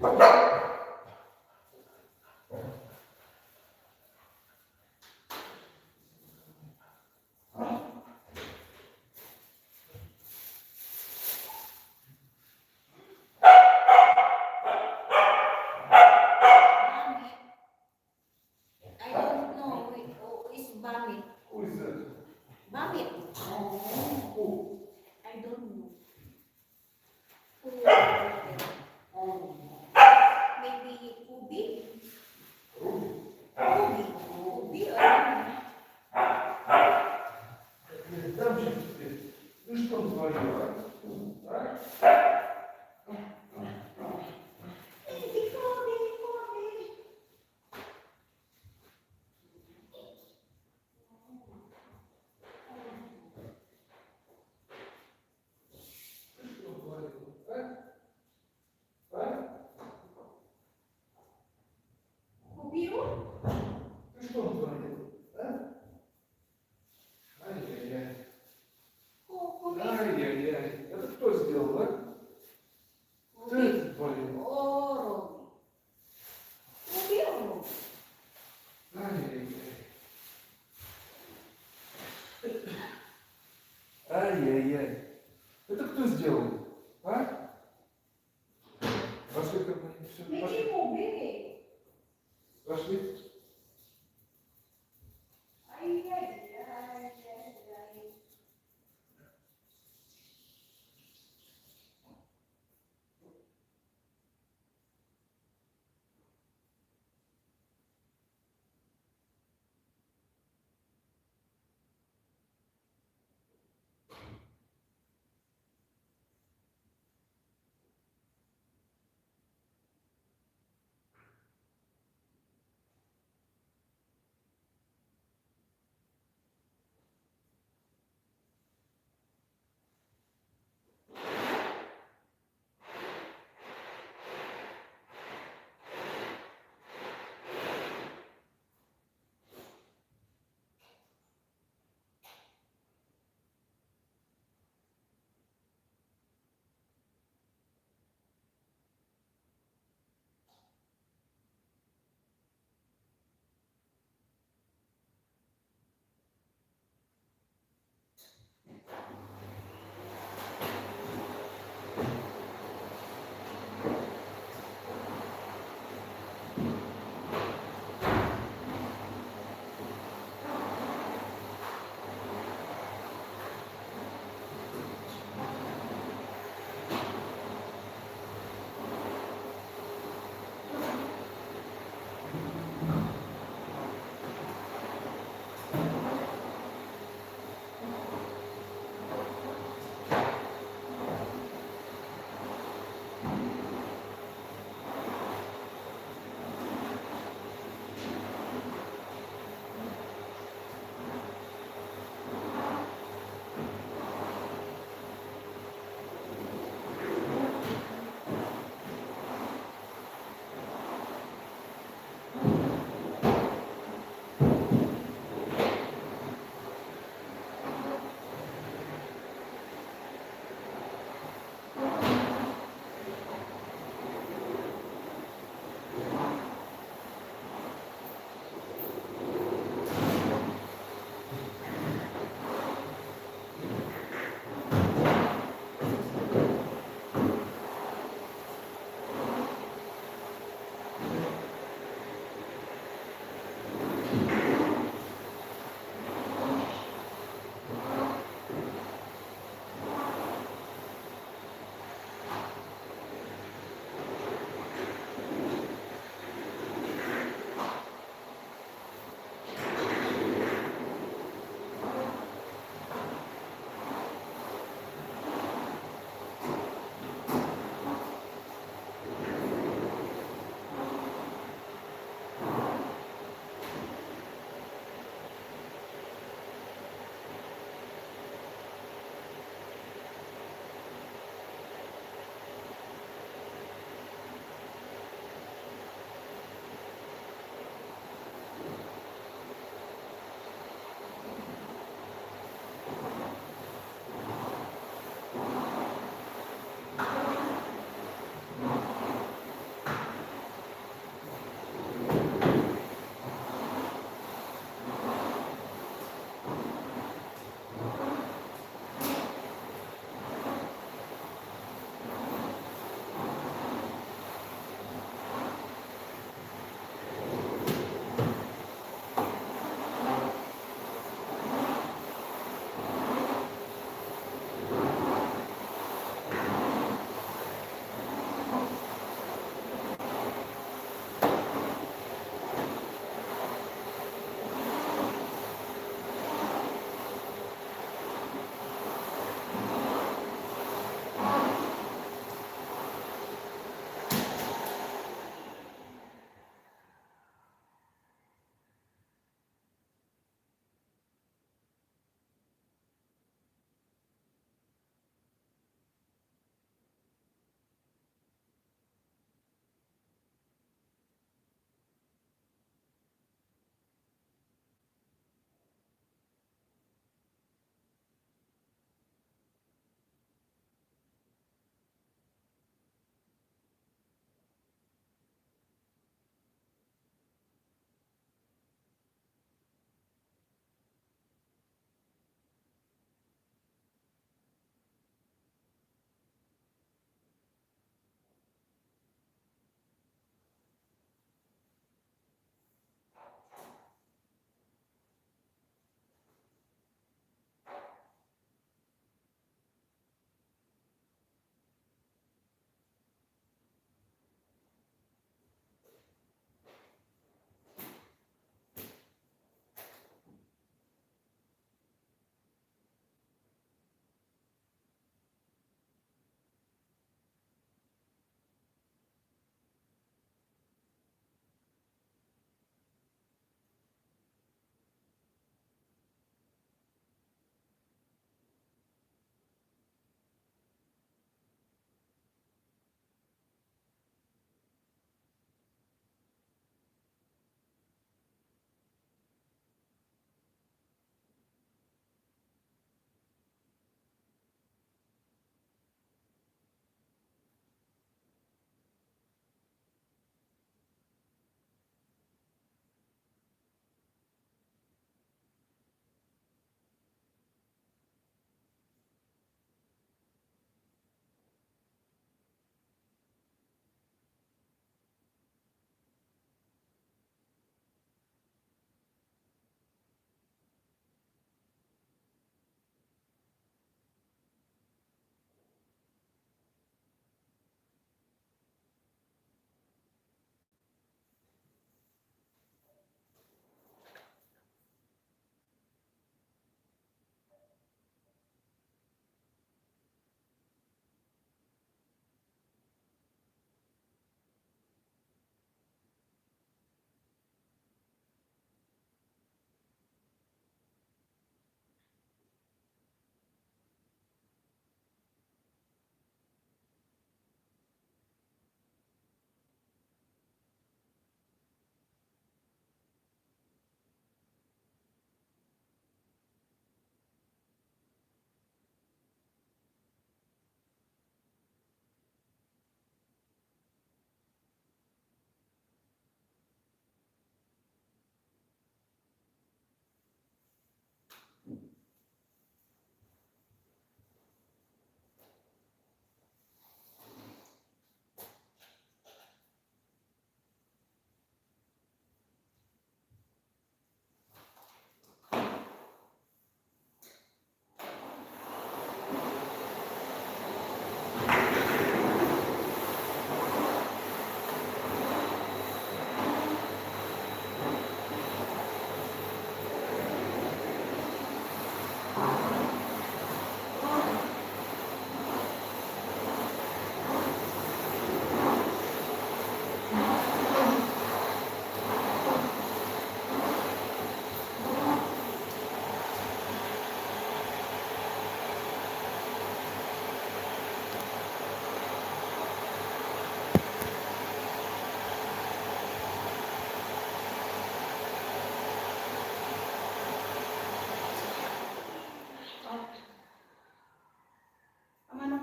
I don't know. Is vomit. Who is that? Vomit. Who? I don't know. Who? Maybe Ubi? Ruby. Ubi. Ubi or Дамчик, ты что творила? А? Ты что творила? А? А? Ubi? Ты что творила? А? Ай-яй-яй. Ubi? Ай-яй-яй. Это кто сделал, а? Ты Ubi? это творила? Oh, Ruby. Ruby or Ruby? Ай-яй-яй. Ай-яй-яй. Это кто сделал? А? Пошли ко мне. Все, Maybe пошли. Ruby. Пошли. Ay, ay, ay, ay, ay.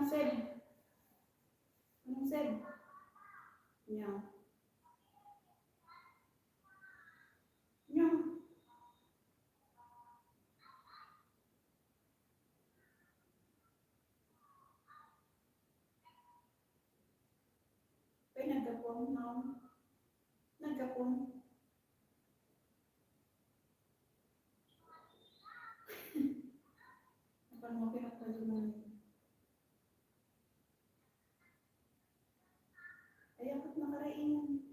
Seb? Anong Seb? Nya. Nya. Kaya nagkapon na. Nagkapon. Akan mo pinagpajunan. Ay, akot nakarain.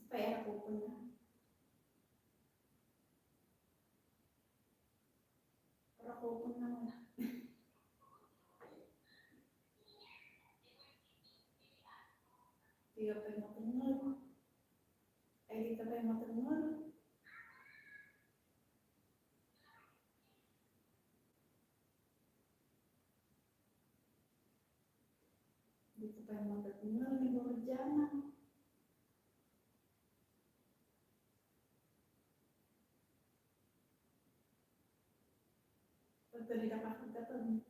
Kaya ako po na. Para ko po na wala. Di ka pa matungol. Ay, di ka pa matungol. Di ka pa matungol. May Borjana. Pagkali ka kakagkatan.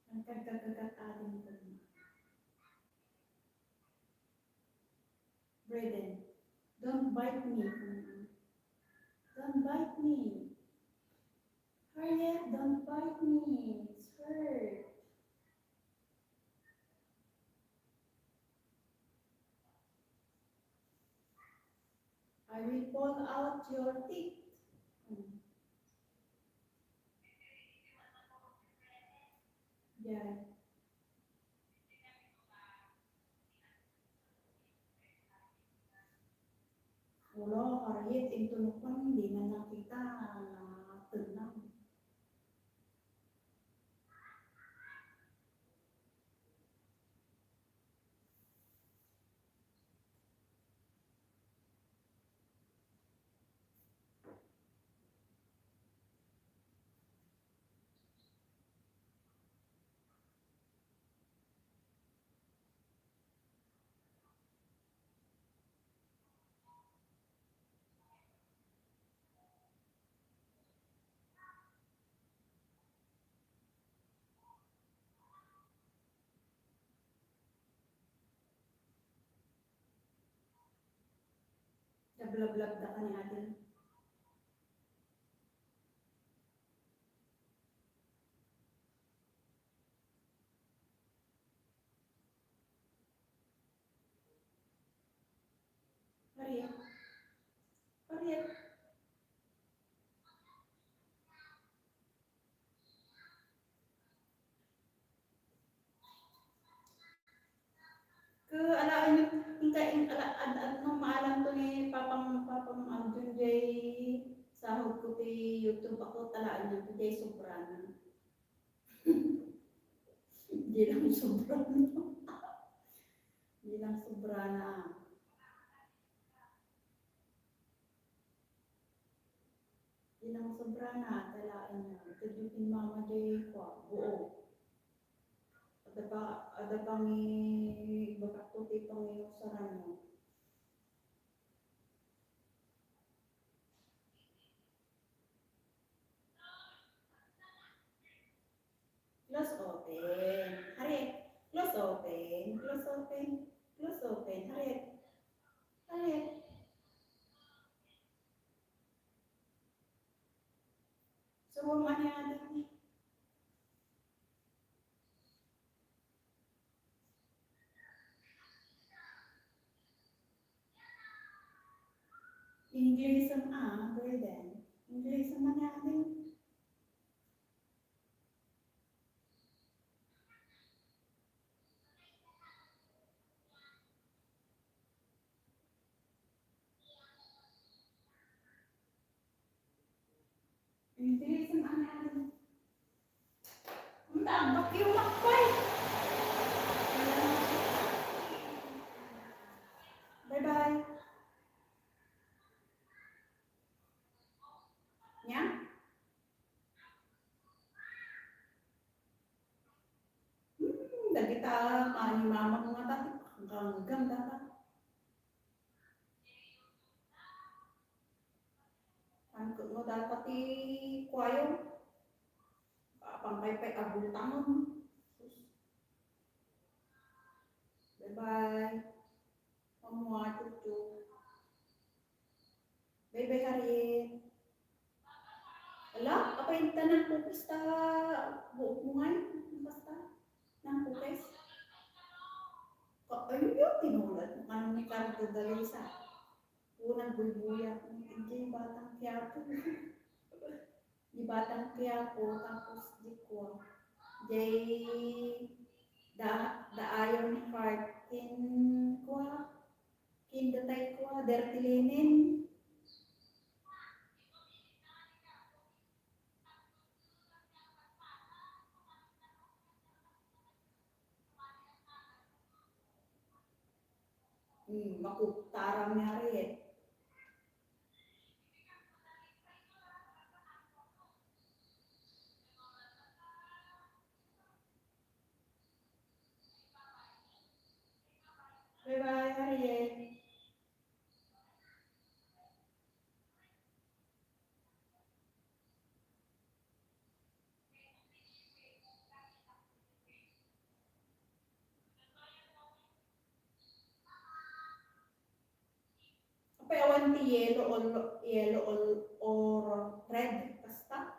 Ang kagkagkatan ko. Brayden, don't bite me. Don't bite me. Harriet, don't bite me. It's hurt. I will pull out your teeth. Yeah. Wala, Harriet, yung tunog ko hindi na nakita na tenang. Nablablab na ka ni Adel. Harriet. Harriet. Alaan niyo, ano maalam to ni papang Arjun Jay sahod ko ti YouTube ako talaan niyo ti Jay Sobrana. Di lang Sobrana. Di lang Sobrana. Di lang Sobrana talaan niyo. Tujutin Mama Jay ko buo. Ada bang bakak to ti pang sarano. Close open. Harriet. Close open. Close open. Close open. Harriet. Harriet. Suruh mana ada nih? English sama Brayden. English sama mana ada? English sama mana ada? Enggak, bak yung makpay. Bye-bye. Nya? ni mama mo nga dati, hanggang dapat. Hanggang mo dapat kwayo, pangpay-pay abultang mo. Bye-bye. Mamua, chuchu. Bye-bye, Harriet. Ala, apa yung tanan po basta buok mo ngayon? Basta, nang pukes. Ayun yung tinulad mo. Anong ni Cardo Galisa? Unang bulbuya. Hindi batang Quiapo. Di batang Quiapo. Tapos di ko. Jay, da ayaw ni Cart. Kin datay ko. Dirty linen. Makuktarang niya rin. Bye-bye, Harriet. Apa awan ti yellow or red? Basta.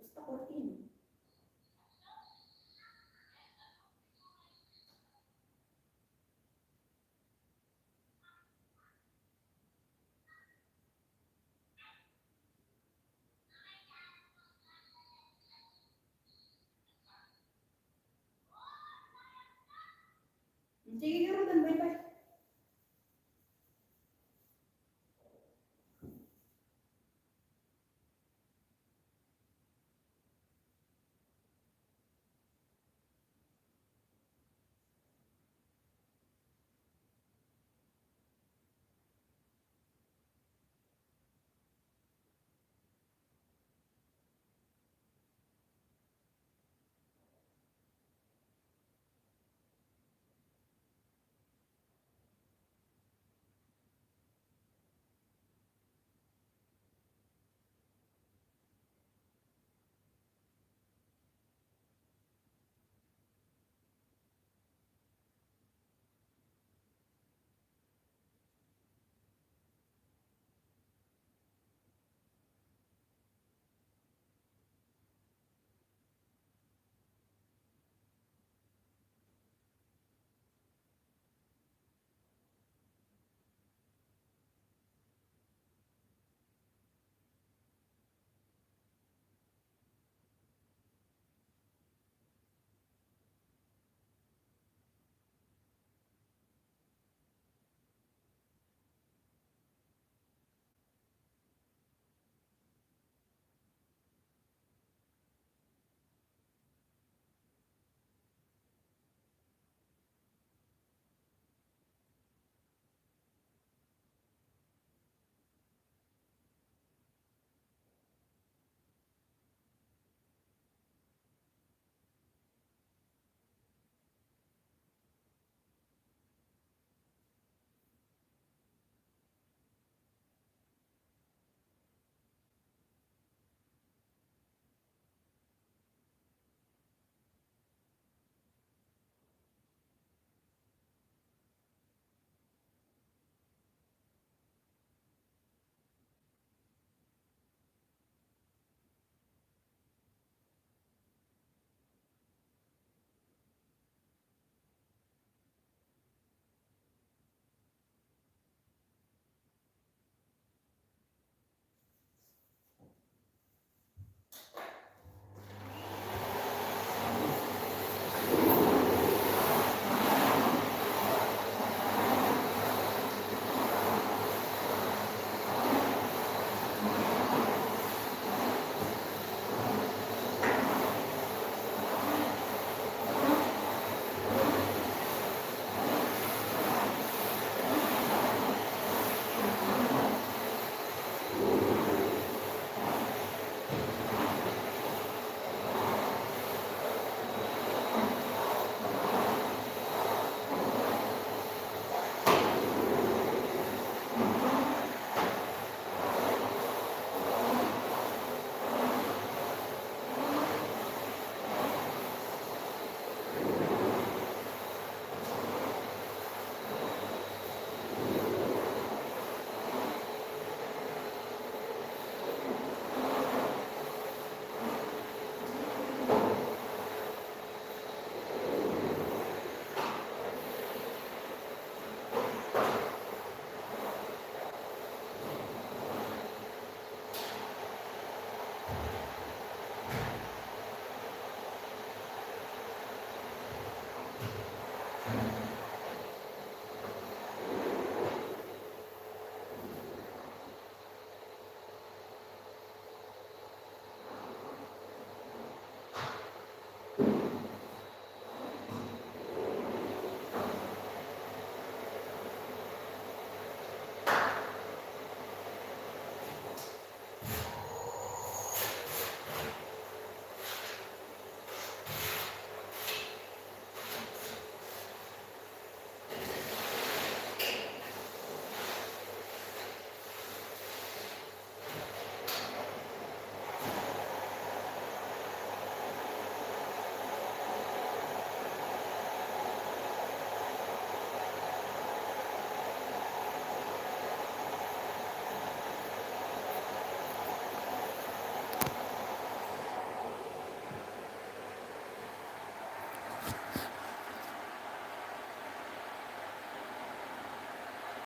Basta 14. Sige, Rodan, bye-bye.